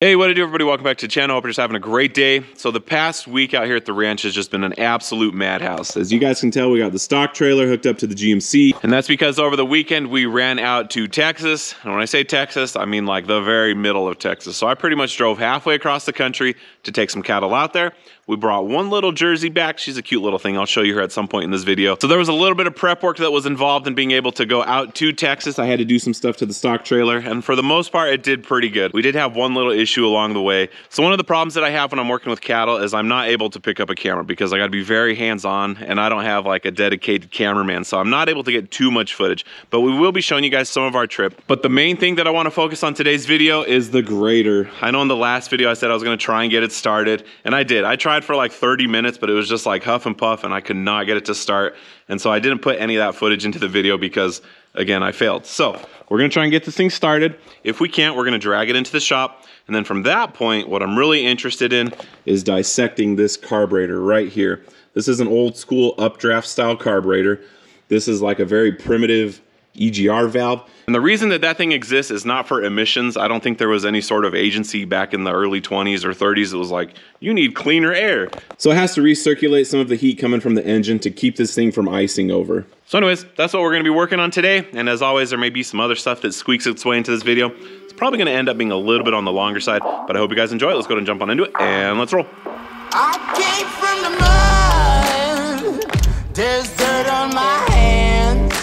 Hey, what do you do, everybody? Welcome back to the channel. Hope you're just having a great day. So the past week out here at the ranch has just been an absolute madhouse. As you guys can tell, we got the stock trailer hooked up to the GMC, and that's because over the weekend we ran out to Texas. And when I say Texas, I mean like the very middle of Texas. So I pretty much drove halfway across the country to take some cattle out there. We brought one little Jersey back. She's a cute little thing. I'll show you her at some point in this video. So there was a little bit of prep work that was involved in being able to go out to Texas. I had to do some stuff to the stock trailer, and for the most part, it did pretty good. We did have one little issue along the way. So one of the problems that I have when I'm working with cattle is I'm not able to pick up a camera because I gotta be very hands-on, and I don't have like a dedicated cameraman. So I'm not able to get too much footage, but we will be showing you guys some of our trip. But the main thing that I wanna focus on today's video is the grader. I know in the last video I said I was gonna try and get it started, and I did. I tried for like 30 minutes, but it was just like huff and puff, and I could not get it to start. And so I didn't put any of that footage into the video because, again, I failed. So we're gonna try and get this thing started. If we can't, we're gonna drag it into the shop. And then from that point, what I'm really interested in is dissecting this carburetor right here. This is an old school updraft style carburetor. This is like a very primitive EGR valve. And the reason that that thing exists is not for emissions. I don't think there was any sort of agency back in the early 20s or 30s that was like, you need cleaner air. So it has to recirculate some of the heat coming from the engine to keep this thing from icing over. So anyways, that's what we're gonna be working on today. And as always, there may be some other stuff that squeaks its way into this video. It's probably gonna end up being a little bit on the longer side, but I hope you guys enjoy it. Let's go ahead and jump on into it, and let's roll. I came from the mud. There's dirt on my hands.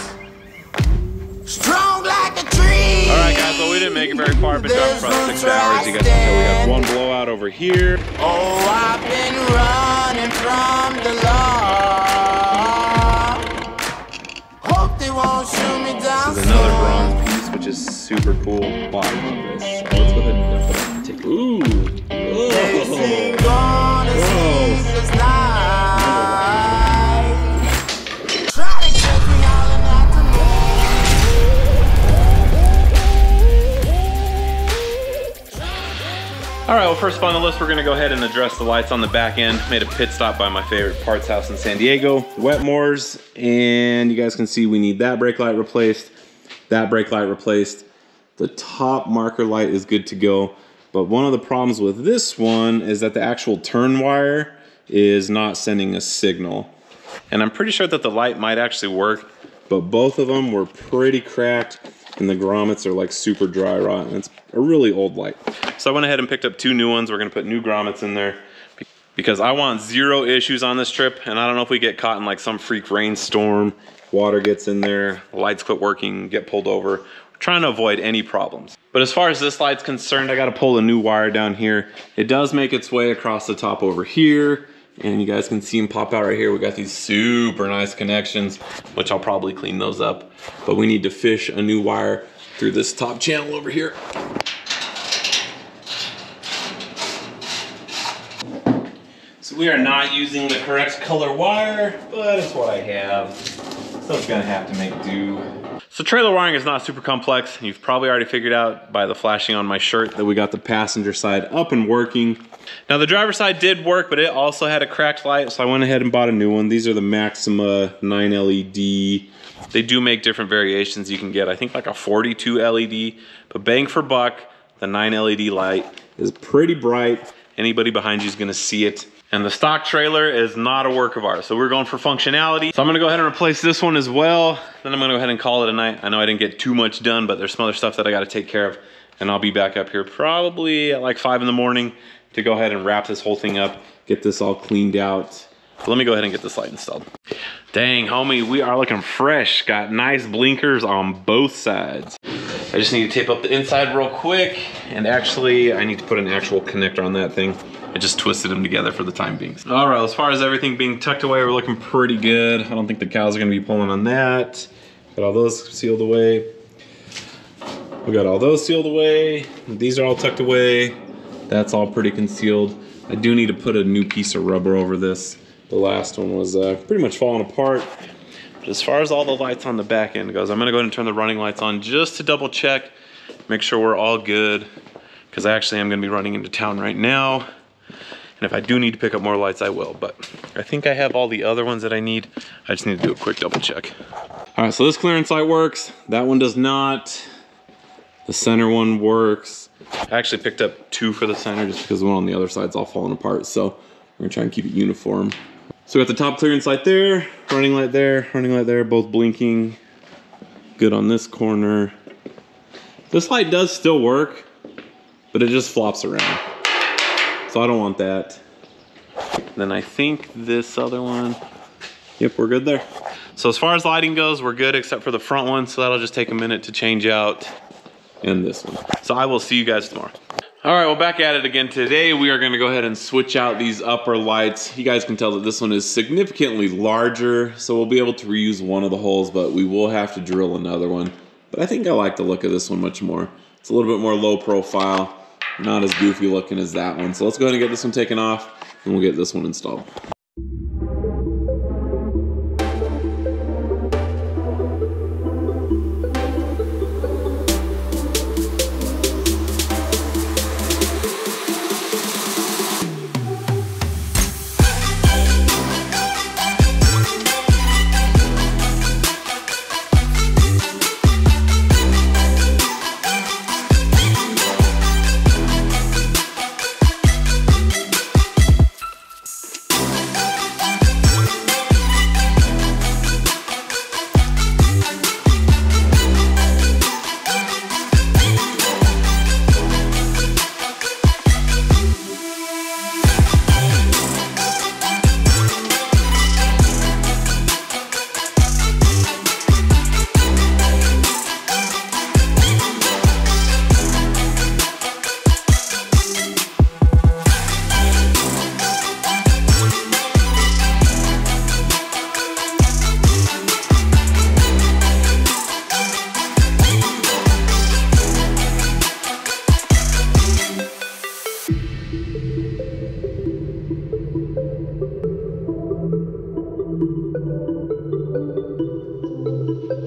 Strong like a tree. All right, guys, well, we didn't make it very far, but driving for about 6 hours. You guys can tell we had one blowout over here. Oh, I've been running from the law. Hope they won't shoot me down. This is another bronze piece, which is super cool. Bottom of this. So let's go ahead and dump it out. Take. Ooh. All right, well, first up on the list, we're gonna go ahead and address the lights on the back end. Made a pit stop by my favorite parts house in San Diego, Wetmore's, and you guys can see we need that brake light replaced, that brake light replaced. The top marker light is good to go, but one of the problems with this one is that the actual turn wire is not sending a signal. And I'm pretty sure that the light might actually work, but both of them were pretty cracked, and the grommets are like super dry rot, and it's a really old light. So I went ahead and picked up 2 new ones. We're gonna put new grommets in there because I want 0 issues on this trip, and I don't know if we get caught in like some freak rainstorm, water gets in there, lights quit working, get pulled over. We're trying to avoid any problems. But as far as this light's concerned, I gotta pull a new wire down here. It does make its way across the top over here, and you guys can see them pop out right here. We got these super nice connections, which I'll probably clean those up. But we need to fish a new wire through this top channel over here. So we are not using the correct color wire, but it's what I have. So it's gonna have to make do. So trailer wiring is not super complex. You've probably already figured out by the flashing on my shirt that we got the passenger side up and working. Now the driver's side did work, but it also had a cracked light, so I went ahead and bought a new one. These are the Maxima 9 LED. They do make different variations. You can get, I think, like a 42 LED, but bang for buck, the 9 LED light is pretty bright. Anybody behind you is gonna see it. And the stock trailer is not a work of art, so we're going for functionality. So I'm gonna go ahead and replace this one as well. Then I'm gonna go ahead and call it a night. I know I didn't get too much done, but there's some other stuff that I gotta take care of. And I'll be back up here probably at like 5 in the morning to go ahead and wrap this whole thing up, get this all cleaned out. But let me go ahead and get this light installed. Dang, homie, we are looking fresh. Got nice blinkers on both sides. I just need to tape up the inside real quick. And actually, I need to put an actual connector on that thing. I just twisted them together for the time being. All right, as far as everything being tucked away, we're looking pretty good. I don't think the cows are gonna be pulling on that. Got all those sealed away. We got all those sealed away. These are all tucked away. That's all pretty concealed. I do need to put a new piece of rubber over this. The last one was pretty much falling apart. But as far as all the lights on the back end goes, I'm gonna go ahead and turn the running lights on just to double check, make sure we're all good, because I actually am gonna be running into town right now. And if I do need to pick up more lights, I will. But I think I have all the other ones that I need. I just need to do a quick double check. All right, so this clearance light works. That one does not. The center one works. I actually picked up 2 for the center just because the one on the other side's all falling apart. So we're gonna try and keep it uniform. So we got the top clearance light there, running light there, both blinking. Good on this corner. This light does still work, but it just flops around. So I don't want that. Then I think this other one, yep, we're good there. So as far as lighting goes, we're good except for the front one. So that'll just take a minute to change out. And this one. So I will see you guys tomorrow. All right, well, back at it again. Today, we are gonna go ahead and switch out these upper lights. You guys can tell that this one is significantly larger, so we'll be able to reuse one of the holes, but we will have to drill another one. But I think I like the look of this one much more. It's a little bit more low profile, not as goofy looking as that one. So let's go ahead and get this one taken off, and we'll get this one installed.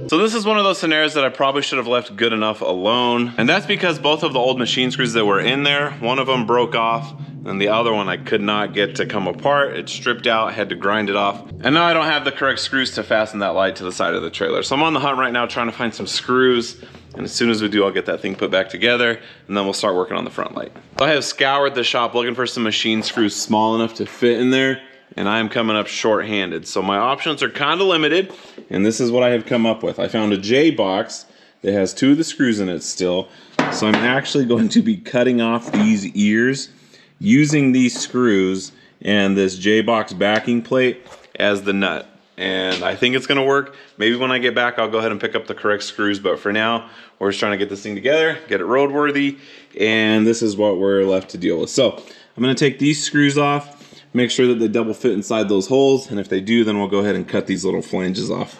So this is one of those scenarios that I probably should have left good enough alone. And that's because both of the old machine screws that were in there, one of them broke off, and the other one I could not get to come apart. It stripped out, had to grind it off. And now I don't have the correct screws to fasten that light to the side of the trailer. So I'm on the hunt right now trying to find some screws. And as soon as we do, I'll get that thing put back together, and then we'll start working on the front light. So I have scoured the shop looking for some machine screws small enough to fit in there, and I am coming up short-handed. So my options are kind of limited, and this is what I have come up with. I found a J box that has 2 of the screws in it still. So I'm actually going to be cutting off these ears using these screws and this J box backing plate as the nut. And I think it's gonna work. Maybe when I get back, I'll go ahead and pick up the correct screws, but for now, we're just trying to get this thing together, get it roadworthy, and this is what we're left to deal with. So I'm gonna take these screws off, make sure that they double fit inside those holes, and if they do, then we'll go ahead and cut these little flanges off.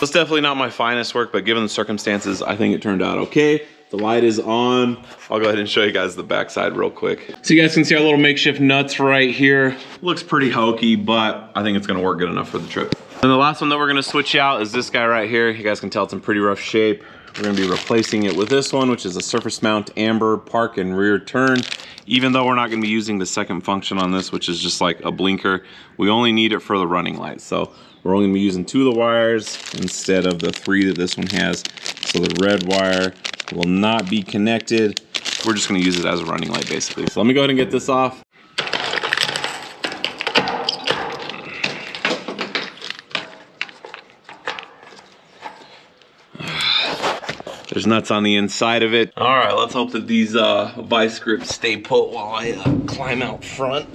It's definitely not my finest work, but given the circumstances, I think it turned out okay. The light is on. I'll go ahead and show you guys the backside real quick. So you guys can see our little makeshift nuts right here. Looks pretty hokey, but I think it's gonna work good enough for the trip. And the last one that we're gonna switch out is this guy right here. You guys can tell it's in pretty rough shape. We're gonna be replacing it with this one, which is a surface mount amber park and rear turn. Even though we're not gonna be using the second function on this, which is just like a blinker, we only need it for the running light. So we're only gonna be using 2 of the wires instead of the 3 that this one has. So the red wire will not be connected. We're just gonna use it as a running light basically. So let me go ahead and get this off. There's nuts on the inside of it. All right, let's hope that these vice grips stay put while I climb out front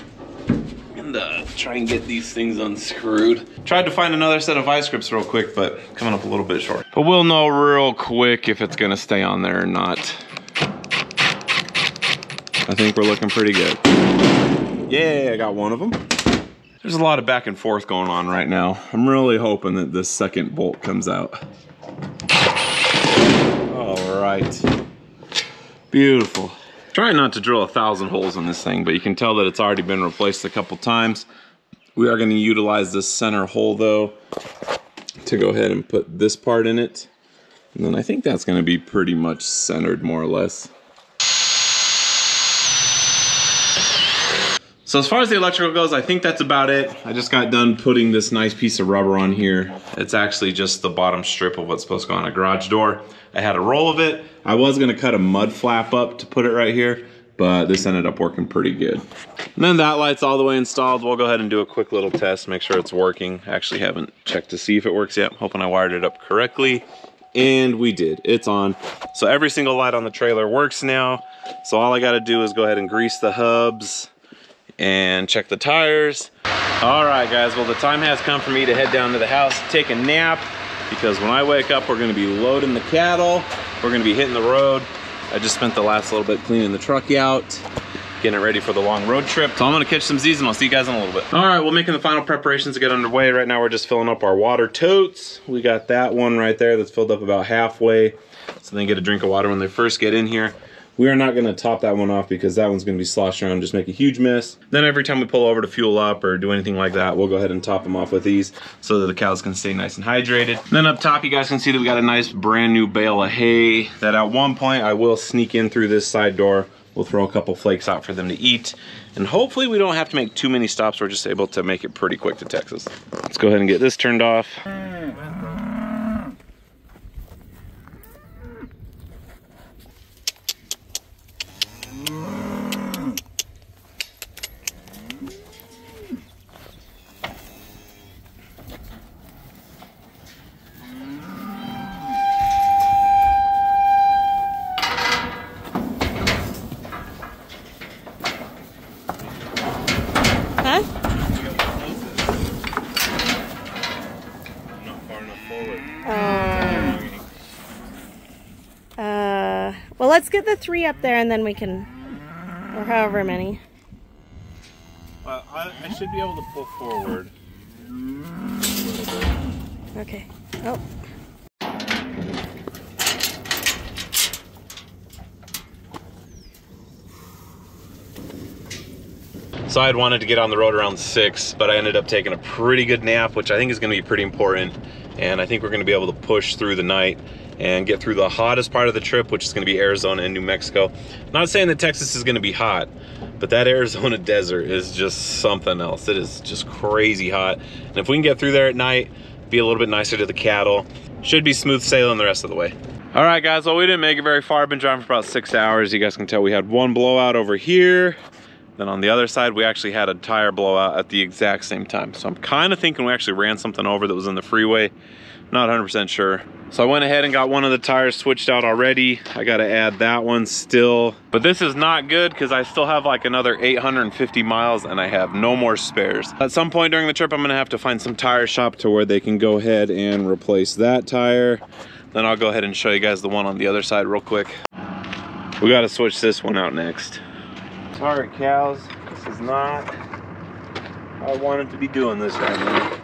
and try and get these things unscrewed. Tried to find another set of vice grips real quick, but coming up a little bit short. But we'll know real quick if it's gonna stay on there or not. I think we're looking pretty good. Yeah, I got one of them. There's a lot of back and forth going on right now. I'm really hoping that this second bolt comes out. All right, beautiful. Try not to drill 1,000 holes in this thing, but you can tell that it's already been replaced a couple times. We are going to utilize this center hole though to go ahead and put this part in it. And then I think that's going to be pretty much centered more or less. So as far as the electrical goes, I think that's about it. I just got done putting this nice piece of rubber on here. It's actually just the bottom strip of what's supposed to go on a garage door. I had a roll of it. I was gonna cut a mud flap up to put it right here, but this ended up working pretty good. And then that light's all the way installed. We'll go ahead and do a quick little test, make sure it's working. I actually haven't checked to see if it works yet. I'm hoping I wired it up correctly. And we did, it's on. So every single light on the trailer works now. So all I gotta do is go ahead and grease the hubs and check the tires. All right guys, well the time has come for me to head down to the house, take a nap, because when I wake up, we're gonna be loading the cattle, we're gonna be hitting the road. I just spent the last little bit cleaning the truck out, getting it ready for the long road trip. So I'm gonna catch some Z's and I'll see you guys in a little bit. All right, we're making the final preparations to get underway. Right now we're just filling up our water totes. We got that one right there that's filled up about halfway, so they get a drink of water when they first get in here. We are not gonna top that one off because that one's gonna be sloshed around and just make a huge mess. Then every time we pull over to fuel up or do anything like that, we'll go ahead and top them off with these so that the cows can stay nice and hydrated. Then up top, you guys can see that we got a nice brand new bale of hay that at one point I will sneak in through this side door. We'll throw a couple flakes out for them to eat. And hopefully we don't have to make too many stops. We're just able to make it pretty quick to Texas. Let's go ahead and get this turned off. Well, let's get the 3 up there and then we can, or however many. Well, I should be able to pull forward. Okay. Oh. So I had wanted to get on the road around 6, but I ended up taking a pretty good nap, which I think is going to be pretty important. And I think we're going to be able to push through the night and get through the hottest part of the trip, which is going to be Arizona and New Mexico. Not saying that Texas is going to be hot, but that Arizona desert is just something else. It is just crazy hot. And if we can get through there at night, be a little bit nicer to the cattle, should be smooth sailing the rest of the way. All right, guys, well, we didn't make it very far. I've been driving for about 6 hours. You guys can tell we had one blowout over here. Then on the other side, we actually had a tire blowout at the exact same time. So I'm kind of thinking we actually ran something over that was in the freeway. Not 100% sure. So I went ahead and got one of the tires switched out already. I got to add that one still. But this is not good because I still have like another 850 miles and I have no more spares. At some point during the trip, I'm going to have to find some tire shop to where they can go ahead and replace that tire. Then I'll go ahead and show you guys the one on the other side real quick. We got to switch this one out next. Sorry, cows. This is not how I wanted to be doing this right now.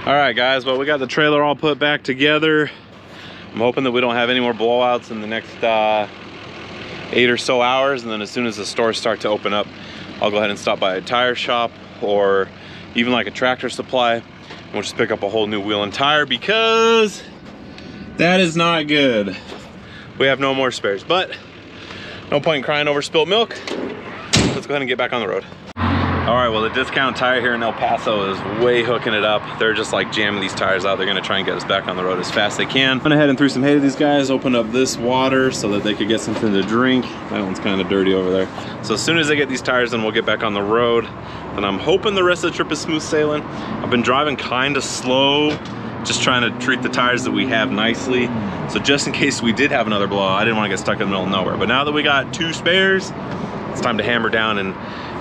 All right, guys, well, we got the trailer all put back together. I'm hoping that we don't have any more blowouts in the next 8 or so hours. And then as soon as the stores start to open up, I'll go ahead and stop by a tire shop or even like a Tractor Supply. And we'll just pick up a whole new wheel and tire because that is not good. We have no more spares, but no point in crying over spilt milk. Let's go ahead and get back on the road. All right, well, the Discount Tire here in El Paso is way hooking it up. They're just like jamming these tires out. They're gonna try and get us back on the road as fast as they can. Went ahead and threw some hay to these guys, opened up this water so that they could get something to drink. That one's kind of dirty over there. So as soon as they get these tires in, we'll get back on the road. And I'm hoping the rest of the trip is smooth sailing. I've been driving kind of slow, just trying to treat the tires that we have nicely. So just in case we did have another blowout, I didn't want to get stuck in the middle of nowhere. But now that we got 2 spares, it's time to hammer down and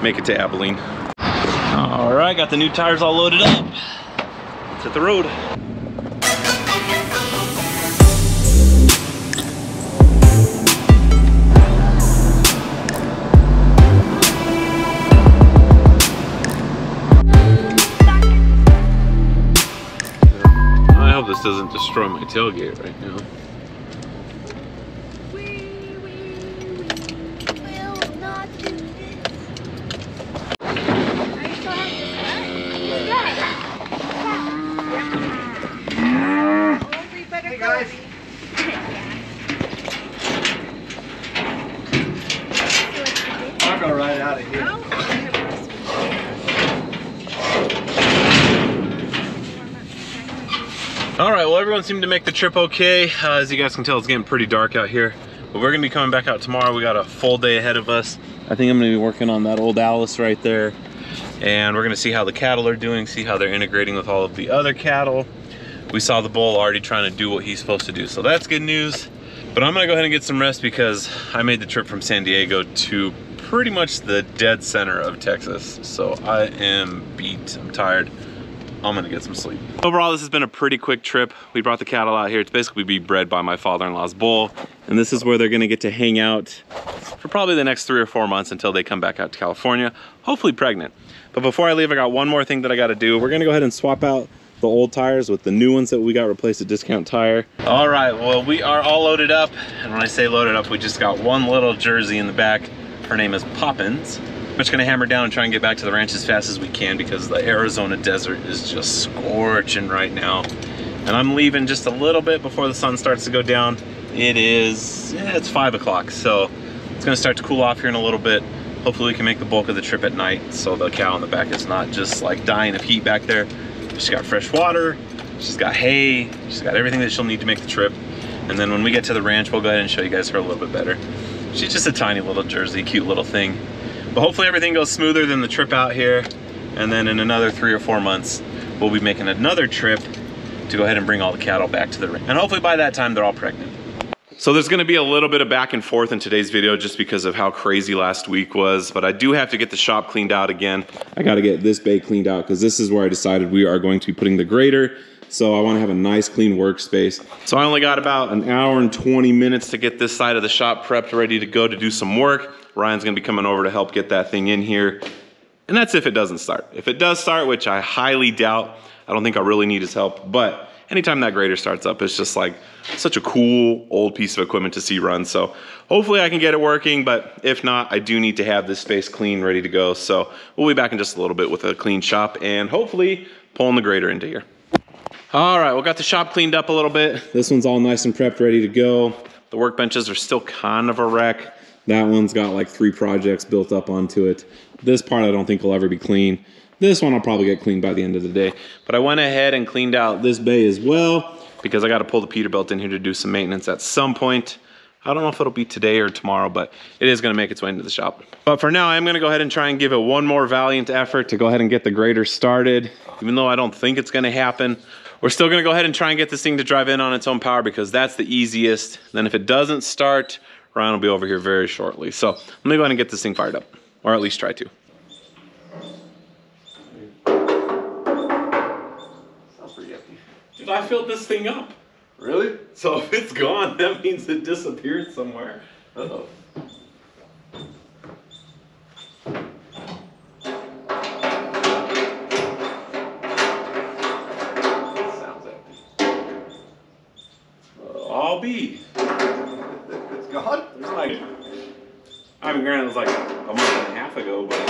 make it to Abilene. All right, got the new tires all loaded up. Let's hit the road. I hope this doesn't destroy my tailgate right now. Hey guys. I'm gonna ride out of here. All right, well, everyone seemed to make the trip okay. As you guys can tell, it's getting pretty dark out here. But we're gonna be coming back out tomorrow. We got a full day ahead of us. I think I'm gonna be working on that old Alice right there. And we're gonna see how the cattle are doing, see how they're integrating with all of the other cattle. We saw the bull already trying to do what he's supposed to do, so that's good news. But I'm gonna go ahead and get some rest because I made the trip from San Diego to pretty much the dead center of Texas. So I am beat, I'm tired. I'm gonna get some sleep. Overall, this has been a pretty quick trip. We brought the cattle out here to basically be bred by my father-in-law's bull. And this is where they're gonna get to hang out for probably the next 3 or 4 months until they come back out to California, hopefully pregnant. But before I leave, I got one more thing that I gotta do. We're gonna go ahead and swap out the old tires with the new ones that we got replaced at Discount Tire. All right, well, we are all loaded up. And when I say loaded up, we just got one little Jersey in the back. Her name is Poppins. I'm just gonna hammer down and try and get back to the ranch as fast as we can because the Arizona desert is just scorching right now. And I'm leaving just a little bit before the sun starts to go down. It's 5 o'clock, so it's gonna start to cool off here in a little bit. Hopefully we can make the bulk of the trip at night so the cow in the back is not just like dying of heat back there. She's got fresh water, she's got hay, she's got everything that she'll need to make the trip. And then when we get to the ranch, we'll go ahead and show you guys her a little bit better. She's just a tiny little Jersey, cute little thing. But hopefully everything goes smoother than the trip out here. And then in another 3 or 4 months, we'll be making another trip to go ahead and bring all the cattle back to the ranch. And hopefully by that time, they're all pregnant. So there's gonna be a little bit of back and forth in today's video just because of how crazy last week was, but I do have to get the shop cleaned out again. I gotta get this bay cleaned out because this is where I decided we are going to be putting the grader. So I wanna have a nice clean workspace. So I only got about an hour and 20 minutes to get this side of the shop prepped, ready to go to do some work. Ryan's gonna be coming over to help get that thing in here. And that's if it doesn't start. If it does start, which I highly doubt, I don't think I really need his help, but anytime that grader starts up, it's just like such a cool old piece of equipment to see run. So hopefully I can get it working, but if not, I do need to have this space clean, ready to go. So we'll be back in just a little bit with a clean shop and hopefully pulling the grader into here. All right, we got the shop cleaned up a little bit. This one's all nice and prepped, ready to go. The workbenches are still kind of a wreck. That one's got like 3 projects built up onto it. This part I don't think will ever be clean. This one I'll probably get cleaned by the end of the day. But I went ahead and cleaned out this bay as well because I got to pull the Peterbilt in here to do some maintenance at some point. I don't know if it'll be today or tomorrow, but it is going to make its way into the shop. But for now, I'm going to go ahead and try and give it one more valiant effort to go ahead and get the grader started. Even though I don't think it's going to happen, we're still going to go ahead and try and get this thing to drive in on its own power because that's the easiest. Then if it doesn't start, Ryan will be over here very shortly. So let me go ahead and get this thing fired up, or at least try to. Dude, I filled this thing up. Really? So if it's gone, that means it disappeared somewhere. Uh-oh. Sounds empty. I'll be. It's gone? There's like, I mean, granted, it was like a month and a half ago, but.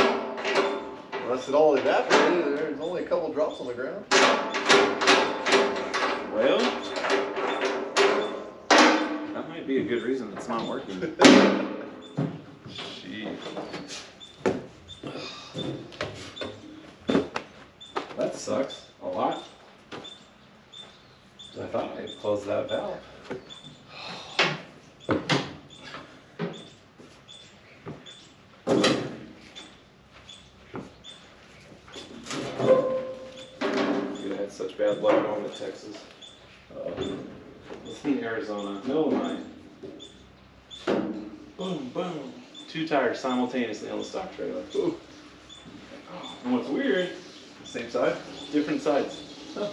Unless it all evaporated, there's only a couple drops on the ground. Well, that might be a good reason it's not working. Jeez. sucks a lot. I thought I'd close that valve. Dude, I had such bad luck going to Texas. It's in Arizona, middle of the night. Boom, boom. 2 tires simultaneously on the stock trailer. Ooh. And what's weird, Same side? different sides. Huh.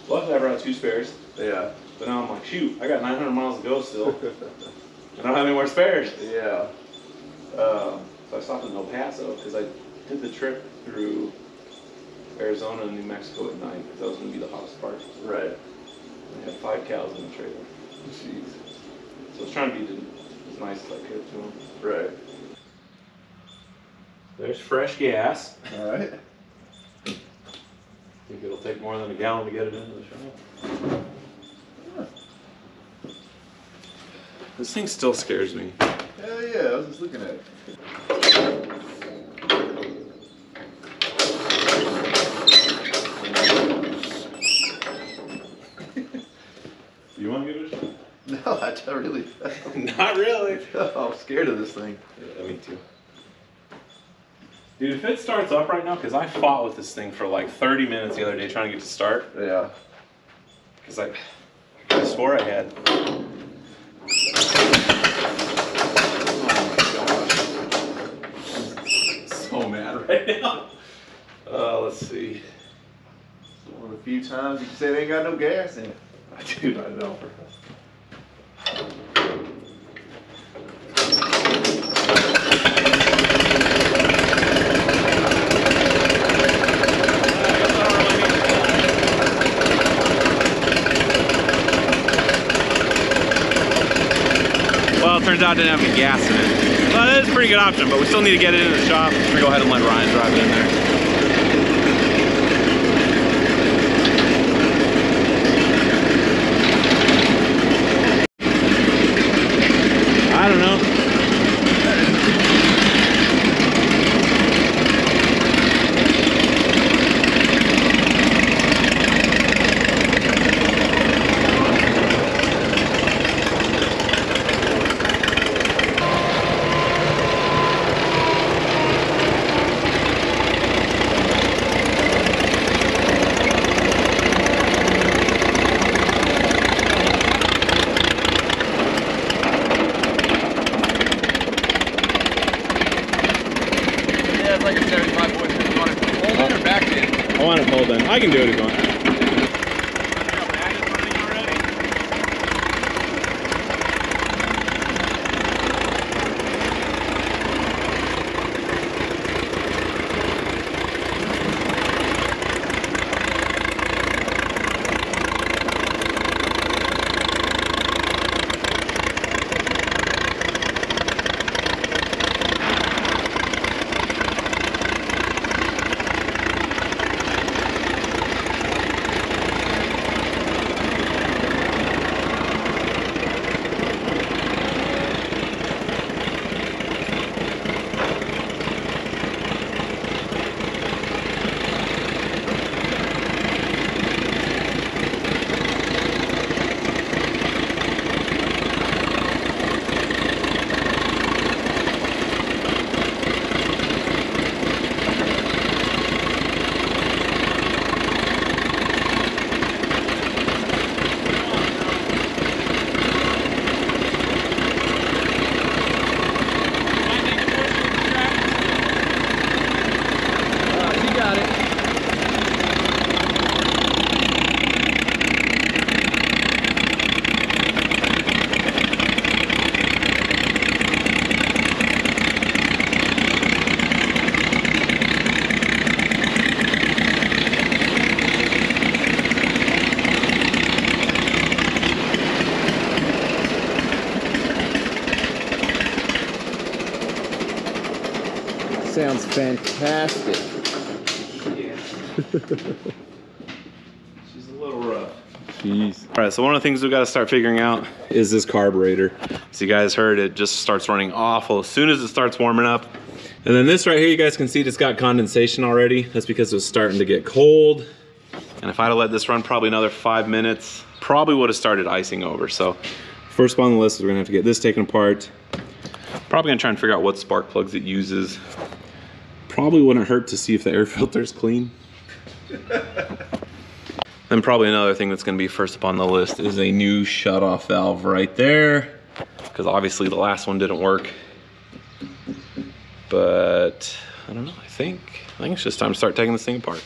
Luckily I brought 2 spares. Yeah. But now I'm like, shoot, I got 900 miles to go still. I don't have any more spares. Yeah. So I stopped in El Paso because I did the trip through Arizona and New Mexico at night because that was going to be the hottest part. Right. I had 5 cows in the trailer. Jeez. So I was trying to be as nice as I could to them. Right. There's fresh gas. All right. I think it'll take more than a gallon to get it into the shop. This thing still scares me. Hell yeah, I was just looking at it. You want to give it a shot? No, I really. Not really. I'm scared of this thing. Yeah, me too. Dude, if it starts up right now, because I fought with this thing for like 30 minutes the other day trying to get it to start. Yeah. Because I swore I had. Oh my gosh. So mad right now. Let's see. One of the few times you can say it ain't got no gas in it. Dude, I know. Well, it turns out it didn't have any gas in it. Well, that is a pretty good option, but we still need to get it in the shop. We're gonna go ahead and let Ryan drive it in there. I don't know. I want it pulled in. I can do it if you want. Sounds fantastic. Yeah. She's a little rough. Jeez. All right, so one of the things we got to start figuring out is this carburetor. As you guys heard, it just starts running awful as soon as it starts warming up. And then this right here, you guys can see it's got condensation already. That's because it was starting to get cold. And if I'd have let this run probably another 5 minutes, probably would have started icing over. So first on the list is we're gonna have to get this taken apart. Probably gonna try and figure out what spark plugs it uses. Probably wouldn't hurt to see if the air filter's clean. Then probably another thing that's gonna be first up on the list is a new shutoff valve right there, because obviously the last one didn't work. But I don't know, I think it's just time to start taking this thing apart.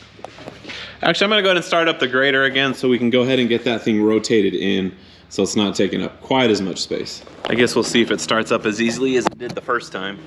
Actually, I'm gonna go ahead and start up the grater again so we can go ahead and get that thing rotated in so it's not taking up quite as much space. I guess we'll see if it starts up as easily as it did the first time.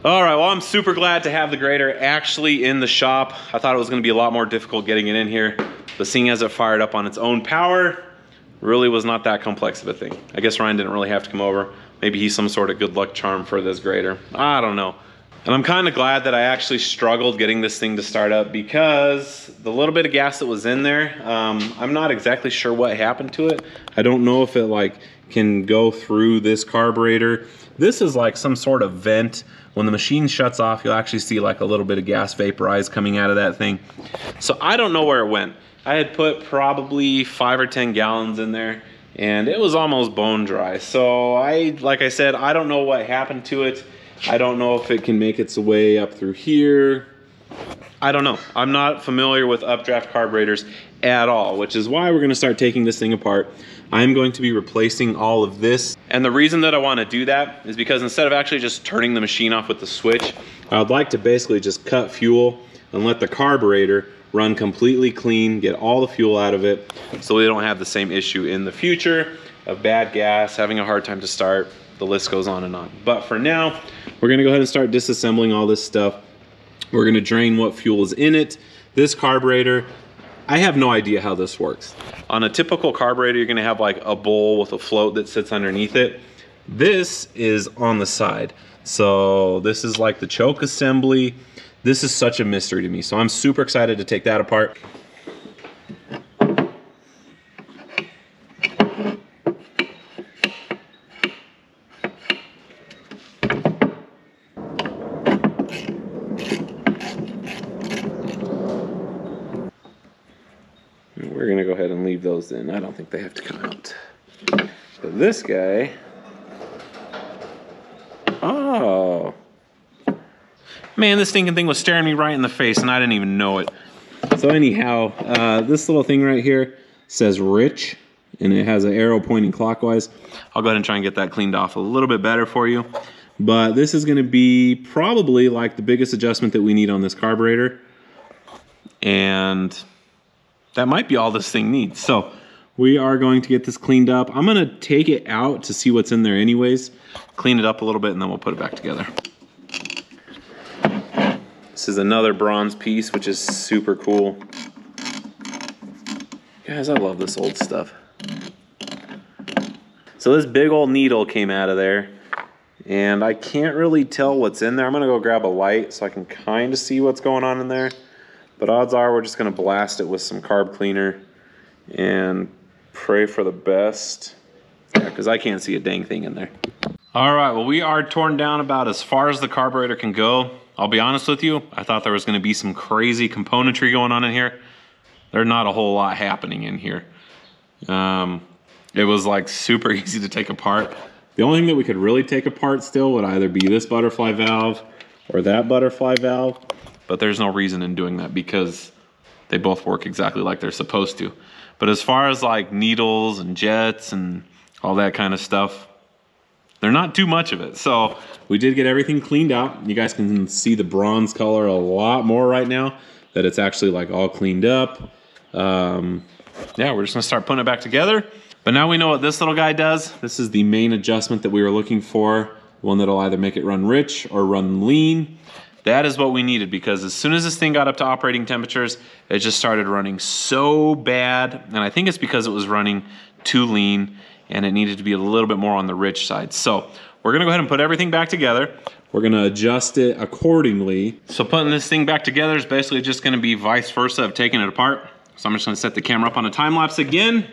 All right, well, I'm super glad to have the grater actually in the shop. I thought it was gonna be a lot more difficult getting it in here, but seeing as it fired up on its own power, really was not that complex of a thing. I guess Ryan didn't really have to come over. Maybe he's some sort of good luck charm for this grater. I don't know. And I'm kind of glad that I actually struggled getting this thing to start up, because the little bit of gas that was in there, I'm not exactly sure what happened to it. I don't know if it like can go through this carburetor. This is like some sort of vent. When the machine shuts off, you'll actually see like a little bit of gas vaporize coming out of that thing. So I don't know where it went. I had put probably 5 or 10 gallons in there and it was almost bone dry. So like I said, I don't know what happened to it. I don't know if it can make its way up through here. I don't know. I'm not familiar with updraft carburetors at all, which is why we're gonna start taking this thing apart. I'm going to be replacing all of this. And the reason that I wanna do that is because instead of actually just turning the machine off with the switch, I would like to basically just cut fuel and let the carburetor run completely clean, get all the fuel out of it, so we don't have the same issue in the future of bad gas, having a hard time to start. The list goes on and on. But for now, we're gonna go ahead and start disassembling all this stuff. We're gonna drain what fuel is in it. This carburetor, I have no idea how this works. On a typical carburetor, you're gonna have like a bowl with a float that sits underneath it. This is on the side. So this is like the choke assembly. This is such a mystery to me. So I'm super excited to take that apart. We're gonna go ahead and leave those in. I don't think they have to come out. But this guy, oh. Man, this stinking thing was staring me right in the face and I didn't even know it. So anyhow, this little thing right here says rich and it has an arrow pointing clockwise. I'll go ahead and try and get that cleaned off a little bit better for you. But this is gonna be probably like the biggest adjustment that we need on this carburetor. And that might be all this thing needs. So we are going to get this cleaned up. I'm gonna take it out to see what's in there anyways, clean it up a little bit, and then we'll put it back together. This is another bronze piece, which is super cool. Guys, I love this old stuff. So this big old needle came out of there, and I can't really tell what's in there. I'm gonna go grab a light so I can kind of see what's going on in there. But odds are we're just gonna blast it with some carb cleaner and pray for the best. Yeah, because I can't see a dang thing in there. All right, well, we are torn down about as far as the carburetor can go. I'll be honest with you, I thought there was gonna be some crazy componentry going on in here. There's not a whole lot happening in here. It was like super easy to take apart. The only thing that we could really take apart still would either be this butterfly valve or that butterfly valve. But there's no reason in doing that because they both work exactly like they're supposed to. But as far as like needles and jets and all that kind of stuff, they're not too much of it. So we did get everything cleaned out. You guys can see the bronze color a lot more right now that it's actually like all cleaned up. Yeah, we're just gonna start putting it back together. But now we know what this little guy does. This is the main adjustment that we were looking for. One that'll either make it run rich or run lean. That is what we needed, because as soon as this thing got up to operating temperatures, it just started running so bad. And I think it's because it was running too lean and it needed to be a little bit more on the rich side. So we're gonna go ahead and put everything back together. We're gonna adjust it accordingly. So putting this thing back together is basically just gonna be vice versa of taking it apart. So I'm just gonna set the camera up on a time lapse again.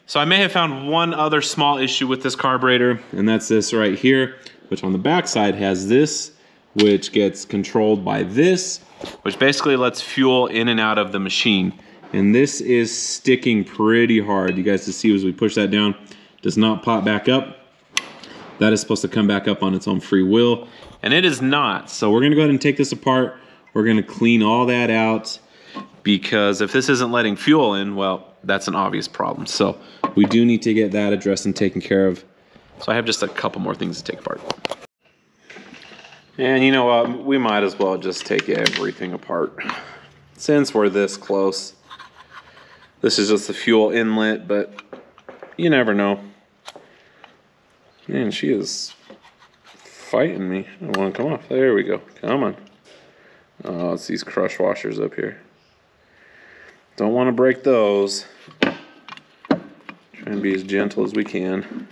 So I may have found one other small issue with this carburetor, and that's this right here, which on the back side has this, which gets controlled by this, which basically lets fuel in and out of the machine. And this is sticking pretty hard. You guys can see as we push that down, it does not pop back up. That is supposed to come back up on its own free will, and it is not. So we're gonna go ahead and take this apart. We're gonna clean all that out, because if this isn't letting fuel in, well, that's an obvious problem. So we do need to get that addressed and taken care of. So I have just a couple more things to take apart. And you know what, we might as well just take everything apart. Since we're this close. This is just the fuel inlet, but you never know. Man, she is fighting me. I don't want to come off. There we go, come on. Oh, it's these crush washers up here. Don't want to break those. Try and be as gentle as we can.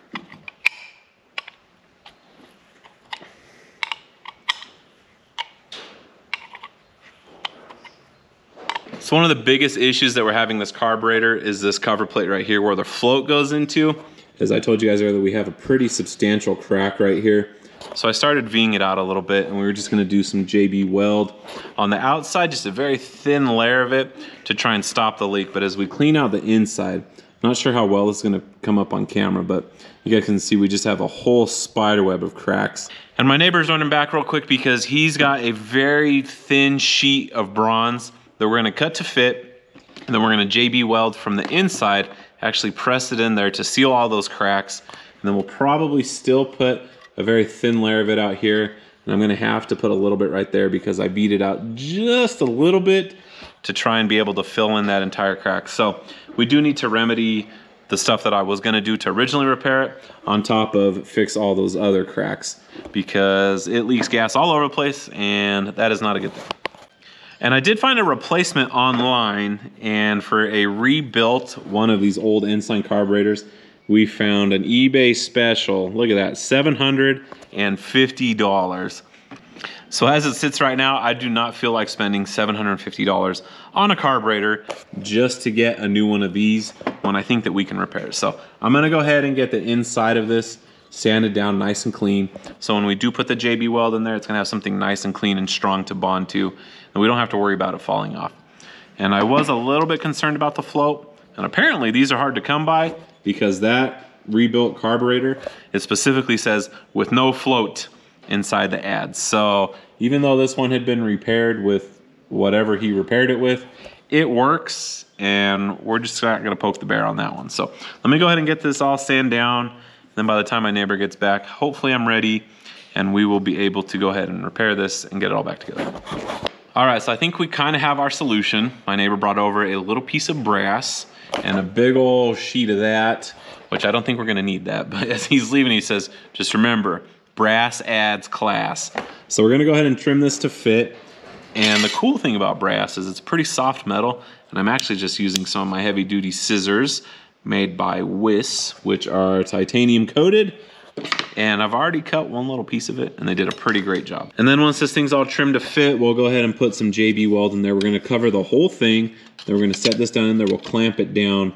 So one of the biggest issues that we're having this carburetor is this cover plate right here where the float goes into. As I told you guys earlier, we have a pretty substantial crack right here. So I started V'ing it out a little bit, and we were just gonna do some JB weld on the outside, just a very thin layer of it to try and stop the leak. But as we clean out the inside, I'm not sure how well it's gonna come up on camera, but you guys can see we just have a whole spider web of cracks. And my neighbor's running back real quick because he's got a very thin sheet of bronze that we're gonna cut to fit, and then we're gonna JB weld from the inside, actually press it in there to seal all those cracks, and then we'll probably still put a very thin layer of it out here, and I'm gonna have to put a little bit right there because I beat it out just a little bit to try and be able to fill in that entire crack. So we do need to remedy the stuff that I was gonna do to originally repair it, on top of fix all those other cracks, because it leaks gas all over the place, and that is not a good thing. And I did find a replacement online, and for a rebuilt one of these old Ensign carburetors, we found an eBay special. Look at that, $750. So as it sits right now, I do not feel like spending $750 on a carburetor just to get a new one of these when I think that we can repair it. So I'm gonna go ahead and get the inside of this sanded down nice and clean. So when we do put the JB weld in there, it's gonna have something nice and clean and strong to bond to, and we don't have to worry about it falling off. And I was a little bit concerned about the float, and apparently these are hard to come by, because that rebuilt carburetor, it specifically says with no float inside the ads. So even though this one had been repaired with whatever he repaired it with, it works, and we're just not gonna poke the bear on that one. So let me go ahead and get this all sanded down. Then by the time my neighbor gets back, hopefully I'm ready, and we will be able to go ahead and repair this and get it all back together. All right, so I think we kind of have our solution. My neighbor brought over a little piece of brass and a big old sheet of that, which I don't think we're gonna need that, but as he's leaving, he says, just remember, brass adds class. So we're gonna go ahead and trim this to fit. And the cool thing about brass is it's pretty soft metal, and I'm actually just using some of my heavy duty scissors made by Wiss, which are titanium coated. And I've already cut one little piece of it, and they did a pretty great job. And then once this thing's all trimmed to fit, we'll go ahead and put some JB weld in there. We're gonna cover the whole thing. Then we're gonna set this down in there, we'll clamp it down.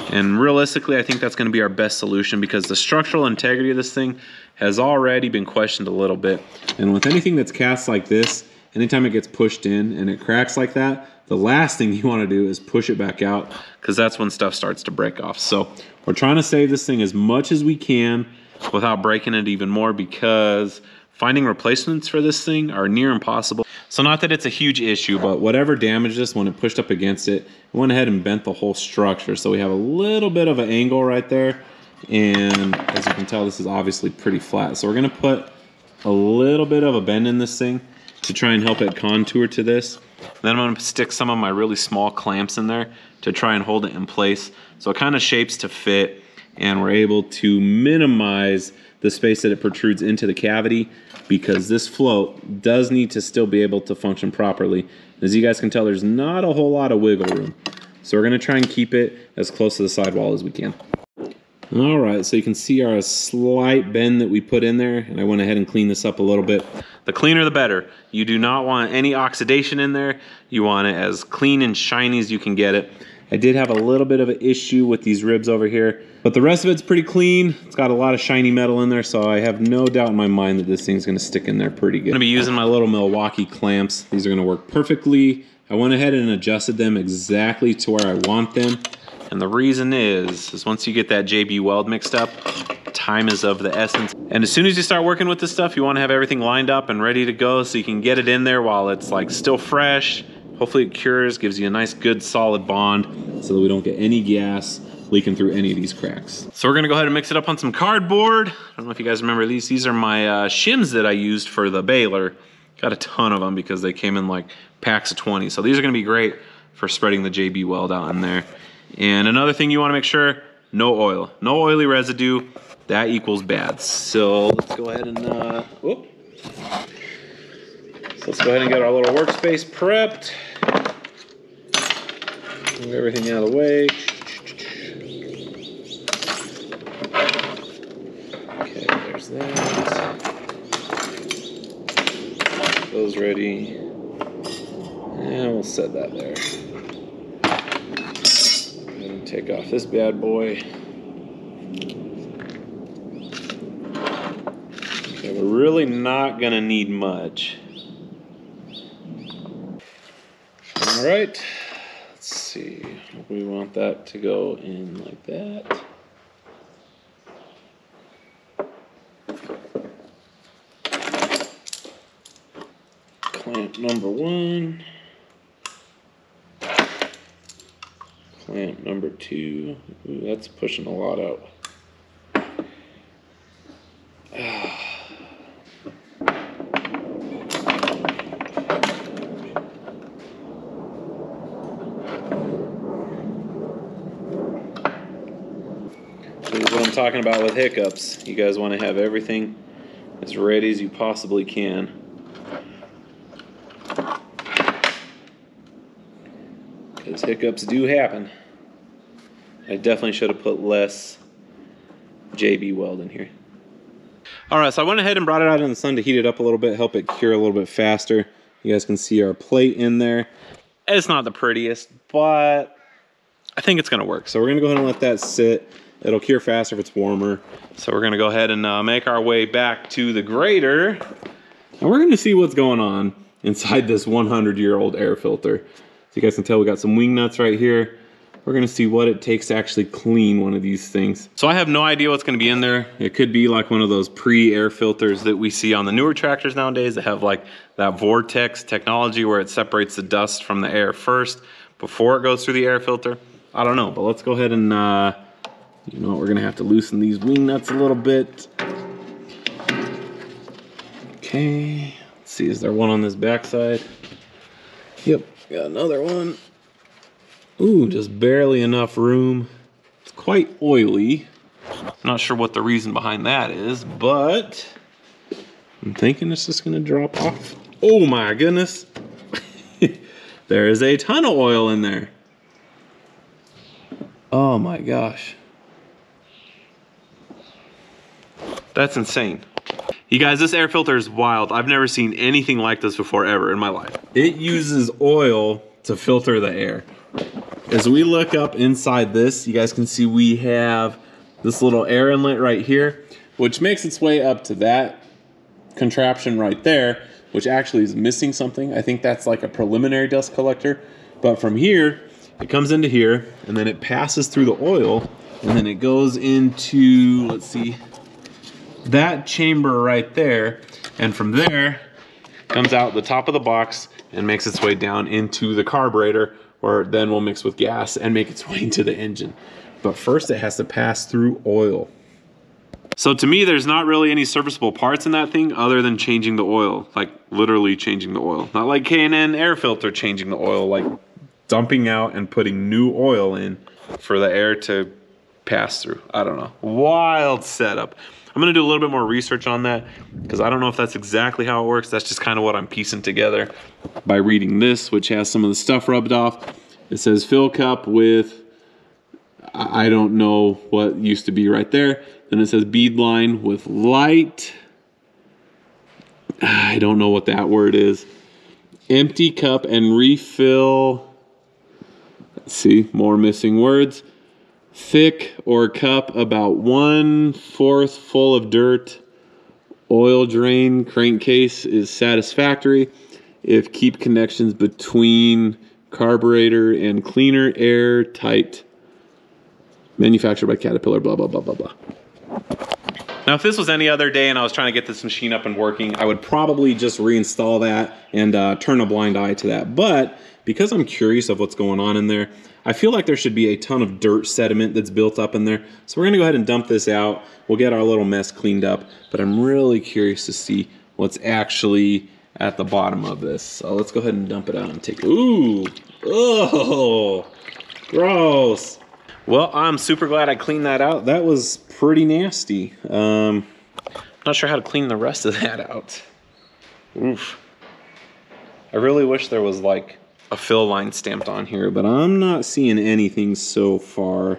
And realistically, I think that's gonna be our best solution, because the structural integrity of this thing has already been questioned a little bit. And with anything that's cast like this, anytime it gets pushed in and it cracks like that, the last thing you wanna do is push it back out, because that's when stuff starts to break off. So we're trying to save this thing as much as we can. without breaking it even more, because finding replacements for this thing are near impossible. So not that it's a huge issue, but whatever damaged this when it pushed up against it, it went ahead and bent the whole structure. So we have a little bit of an angle right there. And as you can tell, this is obviously pretty flat. So we're gonna put a little bit of a bend in this thing to try and help it contour to this. Then I'm gonna stick some of my really small clamps in there to try and hold it in place. So it kind of shapes to fit, and we're able to minimize the space that it protrudes into the cavity, because this float does need to still be able to function properly. As you guys can tell, there's not a whole lot of wiggle room. So we're gonna try and keep it as close to the sidewall as we can. All right, so you can see our slight bend that we put in there, and I went ahead and cleaned this up a little bit. The cleaner the better. You do not want any oxidation in there. You want it as clean and shiny as you can get it. I did have a little bit of an issue with these ribs over here, but the rest of it's pretty clean. It's got a lot of shiny metal in there, so I have no doubt in my mind that this thing's gonna stick in there pretty good. I'm gonna be using my little Milwaukee clamps. These are gonna work perfectly. I went ahead and adjusted them exactly to where I want them. And the reason is once you get that JB weld mixed up, time is of the essence. And as soon as you start working with this stuff, you wanna have everything lined up and ready to go so you can get it in there while it's like still fresh. Hopefully it cures, gives you a nice, good, solid bond so that we don't get any gas leaking through any of these cracks. So we're gonna go ahead and mix it up on some cardboard. I don't know if you guys remember these. These are my shims that I used for the baler. Got a ton of them because they came in like packs of 20. So these are gonna be great for spreading the JB weld out in there. And another thing you wanna make sure, no oil. No oily residue, that equals bad. So let's go ahead and, whoop. So let's go ahead and get our little workspace prepped. Move everything out of the way. Okay, there's that. Those ready. And we'll set that there. And take off this bad boy. Okay, we're really not gonna need much. All right, let's see. We want that to go in like that. Clamp number 1. Clamp number 2. Ooh, that's pushing a lot out. This is what I'm talking about with hiccups. You guys want to have everything as ready as you possibly can. Because hiccups do happen. I definitely should have put less JB weld in here. Alright, so I went ahead and brought it out in the sun to heat it up a little bit, help it cure a little bit faster. You guys can see our plate in there. It's not the prettiest, but I think it's gonna work. So we're gonna go ahead and let that sit. It'll cure faster if it's warmer. So we're gonna go ahead and make our way back to the grater. And we're gonna see what's going on inside this 100-year-old air filter. So you guys can tell we got some wing nuts right here. We're gonna see what it takes to actually clean one of these things. So I have no idea what's gonna be in there. It could be like one of those pre-air filters that we see on the newer tractors nowadays that have like that vortex technology where it separates the dust from the air first before it goes through the air filter. I don't know, but let's go ahead and, you know what, we're gonna have to loosen these wing nuts a little bit. Okay, let's see, is there one on this backside? Yep, got another one. Ooh, just barely enough room. It's quite oily. Not sure what the reason behind that is, but I'm thinking it's just gonna drop off. Oh my goodness. There is a ton of oil in there. Oh my gosh. That's insane. You guys, this air filter is wild. I've never seen anything like this before ever in my life. It uses oil to filter the air. As we look up inside this, you guys can see we have this little air inlet right here, which makes its way up to that contraption right there, which actually is missing something. I think that's like a preliminary dust collector. But from here, it comes into here, and then it passes through the oil, and then it goes into, let's see, that chamber right there, and from there comes out the top of the box and makes its way down into the carburetor, where it then will mix with gas and make its way into the engine. But first it has to pass through oil. So to me, there's not really any serviceable parts in that thing other than changing the oil, like literally changing the oil. Not like K&N air filter changing the oil, like dumping out and putting new oil in for the air to pass through. I don't know. Wild setup. I'm gonna do a little bit more research on that because I don't know if that's exactly how it works. That's just kind of what I'm piecing together by reading this, which has some of the stuff rubbed off. It says fill cup with, I don't know what used to be right there. Then it says bead line with light. I don't know what that word is. Empty cup and refill. Let's see, more missing words. Thick or cup about 1/4 full of dirt. Oil drain crankcase is satisfactory if keep connections between carburetor and cleaner air tight. Manufactured by Caterpillar, blah, blah, blah, blah, blah. Now, if this was any other day and I was trying to get this machine up and working, I would probably just reinstall that and turn a blind eye to that. But because I'm curious of what's going on in there, I feel like there should be a ton of dirt sediment that's built up in there. So we're gonna go ahead and dump this out. We'll get our little mess cleaned up, but I'm really curious to see what's actually at the bottom of this. So let's go ahead and dump it out and take, ooh, oh, gross. Well, I'm super glad I cleaned that out. That was pretty nasty. Not sure how to clean the rest of that out. Oof. I really wish there was like a fill line stamped on here, but I'm not seeing anything so far.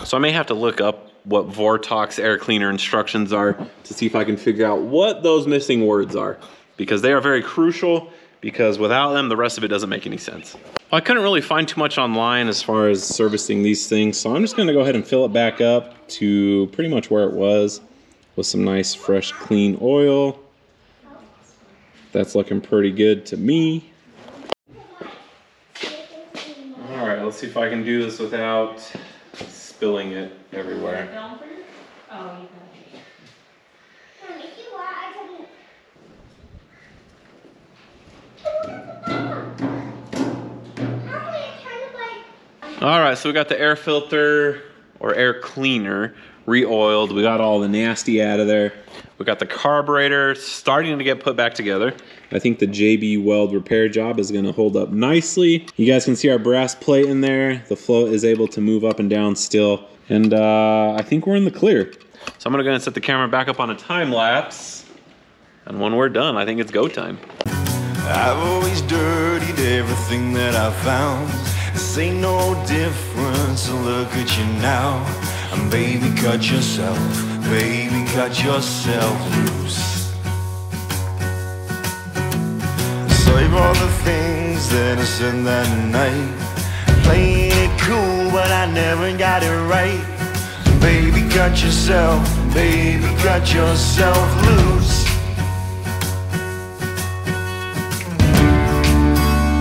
So I may have to look up what Vortox air cleaner instructions are to see if I can figure out what those missing words are, because they are very crucial, because without them, the rest of it doesn't make any sense. Well, I couldn't really find too much online as far as servicing these things, so I'm just gonna go ahead and fill it back up to pretty much where it was with some nice, fresh, clean oil. That's looking pretty good to me. All right, let's see if I can do this without spilling it everywhere. All right, so we got the air filter or air cleaner re-oiled. We got all the nasty out of there. We got the carburetor starting to get put back together. I think the JB Weld repair job is gonna hold up nicely. You guys can see our brass plate in there. The float is able to move up and down still. And I think we're in the clear. So I'm gonna go and set the camera back up on a time lapse. And when we're done, I think it's go time. I've always dirtied everything that I found. This ain't no difference, so look at you now. And baby, cut yourself loose. Save all the things that I said that night. Playing it cool, but I never got it right. Baby, cut yourself loose.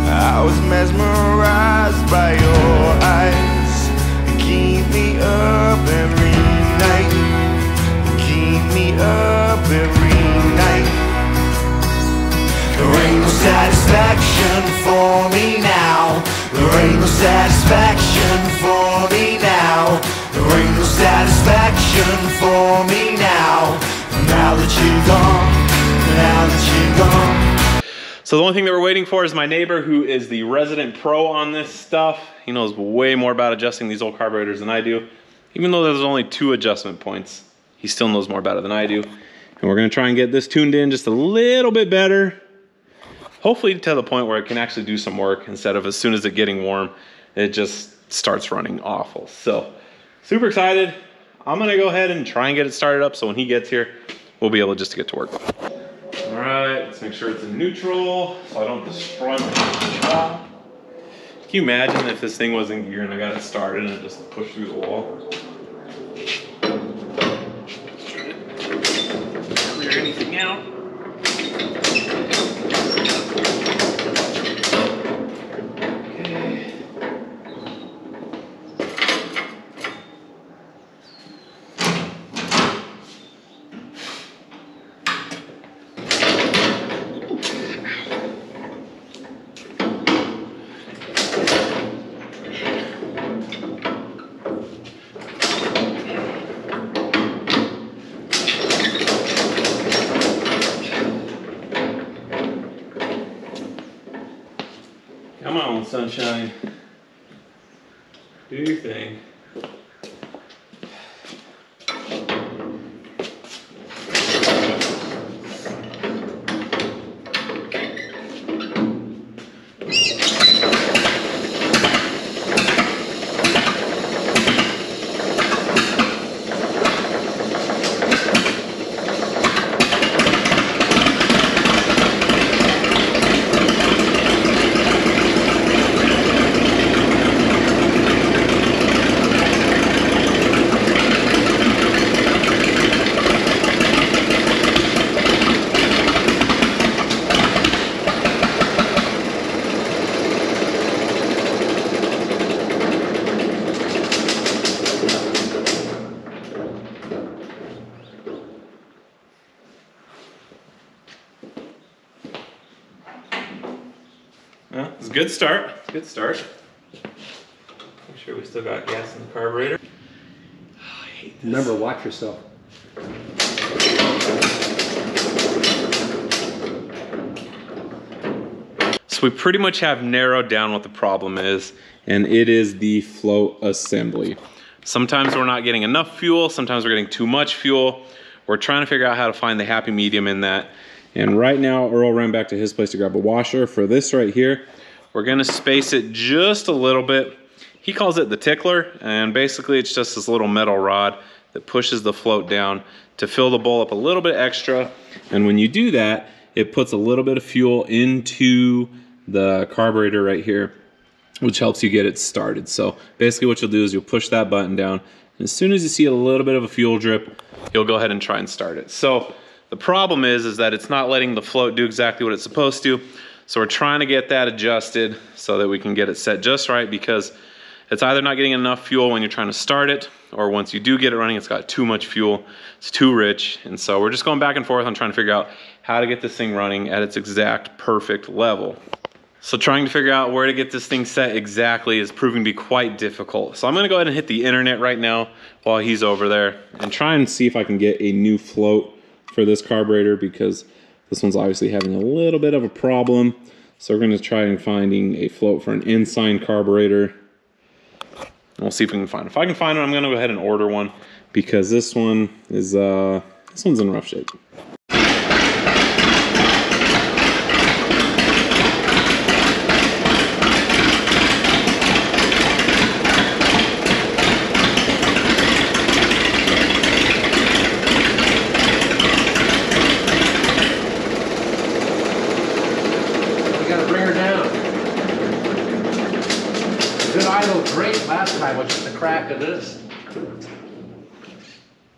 I was mesmerized by your eyes. Keep me up every night. Keep me up every night. There ain't no satisfaction for me now. There ain't no satisfaction for me now. There ain't no satisfaction for me now. Now that you're gone, now that you're gone. So the only thing that we're waiting for is my neighbor, who is the resident pro on this stuff. He knows way more about adjusting these old carburetors than I do. Even though there's only 2 adjustment points, he still knows more about it than I do. And we're gonna try and get this tuned in just a little bit better. Hopefully to the point where it can actually do some work instead of as soon as it's getting warm, it just starts running awful. So super excited. I'm gonna go ahead and try and get it started up so when he gets here, we'll be able just to get to work. All right, let's make sure it's in neutral so I don't destroy my shop. Can you imagine if this thing was in gear and I got it started and it just pushed through the wall? Clear anything out. Okay. sunshine. Do your thing. Well, it's a good start. It's a good start. Make sure we still got gas in the carburetor. Oh, I hate this. Remember, watch yourself. So we pretty much have narrowed down what the problem is, and it is the float assembly. Sometimes we're not getting enough fuel, sometimes we're getting too much fuel. We're trying to figure out how to find the happy medium in that. And right now, Earl ran back to his place to grab a washer. For this right here, we're gonna space it just a little bit. He calls it the tickler, and basically it's just this little metal rod that pushes the float down to fill the bowl up a little bit extra. And when you do that, it puts a little bit of fuel into the carburetor right here, which helps you get it started. So basically what you'll do is you'll push that button down, and as soon as you see a little bit of a fuel drip, you'll go ahead and try and start it. So the problem is that it's not letting the float do exactly what it's supposed to. So we're trying to get that adjusted so that we can get it set just right, because it's either not getting enough fuel when you're trying to start it, or once you do get it running, it's got too much fuel, it's too rich. And so we're just going back and forth on trying to figure out how to get this thing running at its exact perfect level. So trying to figure out where to get this thing set exactly is proving to be quite difficult. So I'm gonna go ahead and hit the internet right now while he's over there and try and see if I can get a new float for this carburetor, because this one's obviously having a little bit of a problem. So we're gonna try and finding a float for an Ensign carburetor. And we'll see if we can find it. If I can find it, I'm gonna go ahead and order one, because this one is, this one's in rough shape. Last time was just a crack of this.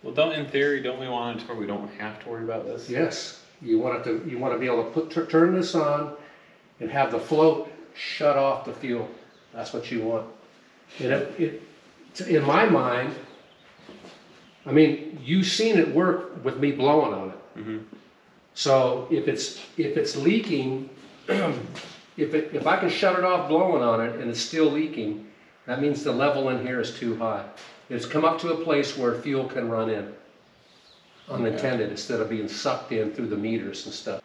Well, in theory, don't we want it to where we don't have to worry about this? Yes, you want to be able to turn this on and have the float shut off the fuel. That's what you want. And in my mind, I mean, you've seen it work with me blowing on it. Mm-hmm. So if it's leaking, if I can shut it off blowing on it and it's still leaking, that means the level in here is too high. It's come up to a place where fuel can run in unintended, instead of being sucked in through the meters and stuff.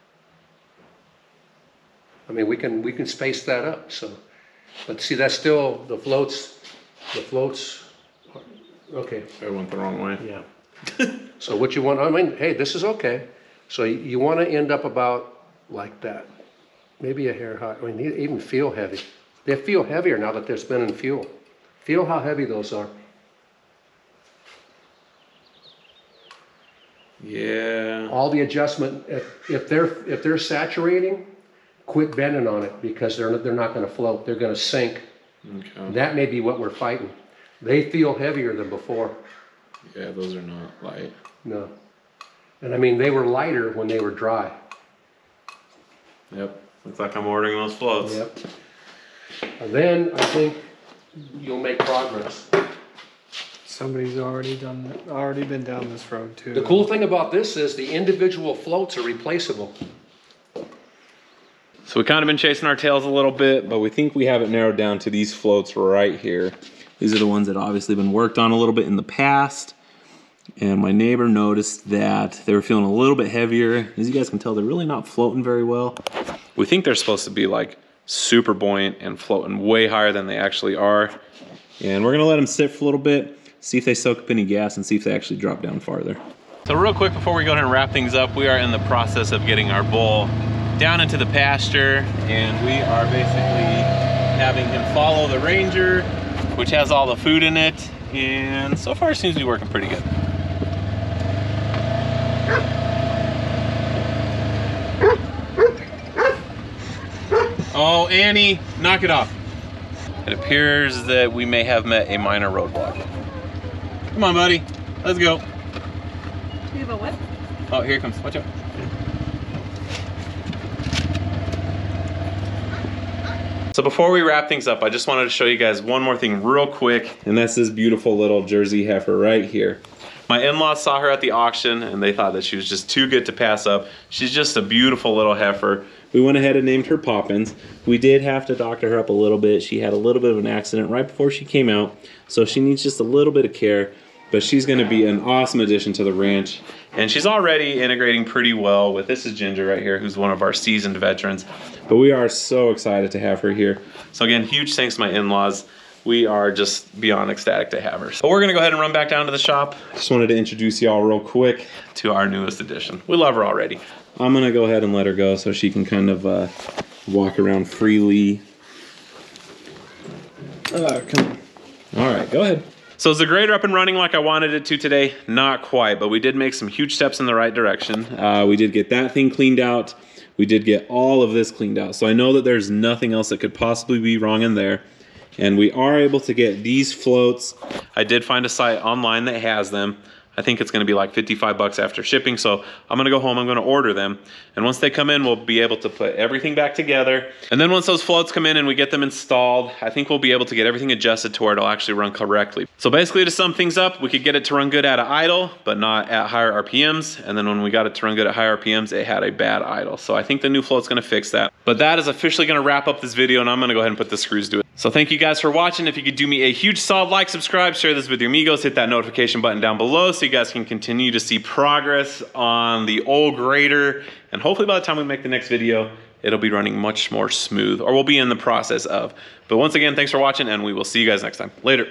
I mean, we can space that up. So, but see, that's still the floats. Okay. I went the wrong way. Yeah. So what you want? I mean, hey, this is okay. So you want to end up about like that, maybe a hair high. I mean, they even feel heavy. They feel heavier now that they're spinning fuel. Feel how heavy those are. Yeah. All the adjustment, if they're saturating, quit bending on it, because they're not going to float. They're going to sink. Okay. That may be what we're fighting. They feel heavier than before. Yeah, those are not light. No. And I mean, they were lighter when they were dry. Yep. Looks like I'm ordering those floats. Yep. And then I think you'll make progress. Somebody's already been down this road too. The cool thing about this is the individual floats are replaceable. So we've kind of been chasing our tails a little bit, but we think we have it narrowed down to these floats right here. These are the ones that obviously been worked on a little bit in the past. And my neighbor noticed that they were feeling a little bit heavier. As you guys can tell, they're really not floating very well. We think they're supposed to be like super buoyant and floating way higher than they actually are. And we're gonna let them sit for a little bit, see if they soak up any gas and see if they actually drop down farther. So real quick before we go ahead and wrap things up, we are in the process of getting our bull down into the pasture, and we are basically having him follow the Ranger, which has all the food in it, and so far it seems to be working pretty good. Oh, Annie, knock it off. It appears that we may have met a minor roadblock. Come on, buddy, let's go. You have a whip? Oh, here it comes, watch out. So before we wrap things up, I just wanted to show you guys one more thing real quick, and that's this beautiful little Jersey heifer right here. My in-laws saw her at the auction and they thought that she was just too good to pass up. She's just a beautiful little heifer. We went ahead and named her Poppins. We did have to doctor her up a little bit. She had a little bit of an accident right before she came out, so she needs just a little bit of care, but she's gonna be an awesome addition to the ranch. And she's already integrating pretty well with, this is Ginger right here, who's one of our seasoned veterans. But we are so excited to have her here. So again, huge thanks to my in-laws. We are just beyond ecstatic to have her. But we're gonna go ahead and run back down to the shop. Just wanted to introduce y'all real quick to our newest addition. We love her already. I'm gonna go ahead and let her go so she can kind of walk around freely. Come on. All right, go ahead. So is the grader up and running like I wanted it to today? Not quite, but we did make some huge steps in the right direction. We did get that thing cleaned out. We did get all of this cleaned out. So I know that there's nothing else that could possibly be wrong in there. And we are able to get these floats. I did find a site online that has them. I think it's gonna be like 55 bucks after shipping, so I'm gonna go home, I'm gonna order them. And once they come in, we'll be able to put everything back together. And then once those floats come in and we get them installed, I think we'll be able to get everything adjusted to where it'll actually run correctly. So basically, to sum things up, we could get it to run good at an idle, but not at higher RPMs. And then when we got it to run good at higher RPMs, it had a bad idle. So I think the new float's gonna fix that. But that is officially gonna wrap up this video, and I'm gonna go ahead and put the screws to it. So thank you guys for watching. If you could do me a huge solid like, subscribe, share this with your amigos, hit that notification button down below so you guys can continue to see progress on the old grader. And hopefully by the time we make the next video, it'll be running much more smooth, or we'll be in the process of. But once again, thanks for watching, and we will see you guys next time. Later.